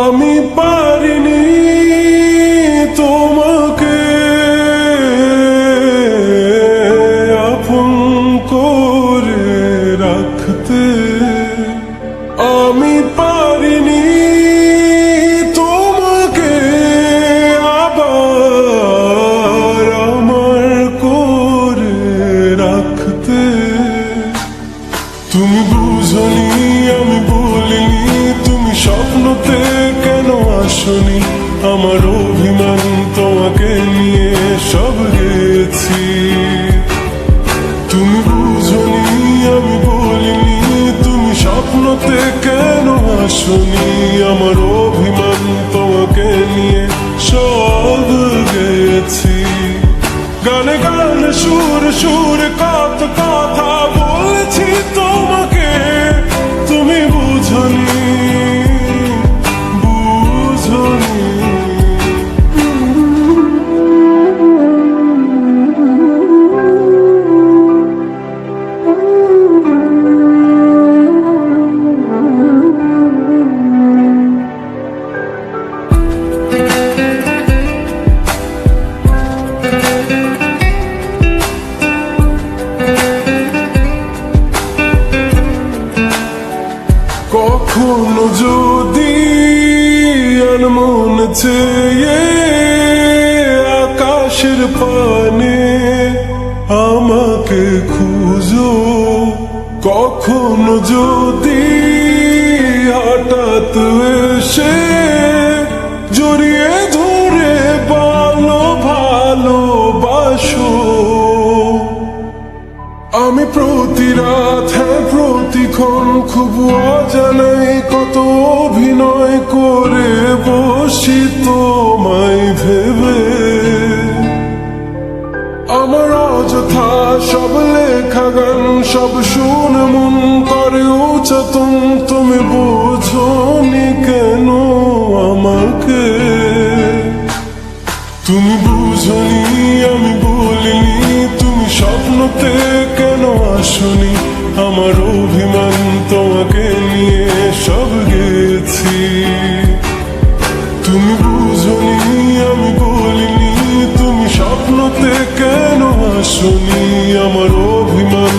আমি পারিনি তোমাকে আপন করে রাখতে, আমি পারিনি তোমাকে আবার আমার করে রাখতে। তুমি বুঝনি আমি বলিনি, তুমি স্বপ্নতে কেন আসনি, আমার অভিমান তোমাকে নিয়ে সব গেছি। তুমি বুঝনি আমি বলিনি, তুমি স্বপ্নতে কেন আসনি, আমার অভিমান তোমাকে নিয়ে সব গেছি। গানে গানে সুর সুরে কত কথা বলেছি তোমাকে, তুমি বুঝনি বুঝনি। কখনো যদি আনমন চেয়ে আকাশের পানে আমাকে খুঁজো, কখনো যদি হঠাৎ এসে জড়িয়ে ধরে বলো ভালোবাসো, আমি প্রতি রাত হ্যাঁ প্রতিক্ষণ খুব অজানাই কত অভিনয় করে বসি তোমায় ভেবে। আমার অযথা সব লেখা গান সব শুনে মন করে উচ্চতন, তুমি বোঝনি কেন আমাকে। তুমি বুঝনি আমি বলিনি, তুমি স্বপ্নতে কেন আসনি, আমার অভিমান তোমাকে নিয়ে সব গেছি। তুমি বুঝনি আমি বলিনি, তুমি স্বপ্নতে কেন আসনি, আমার অভিমান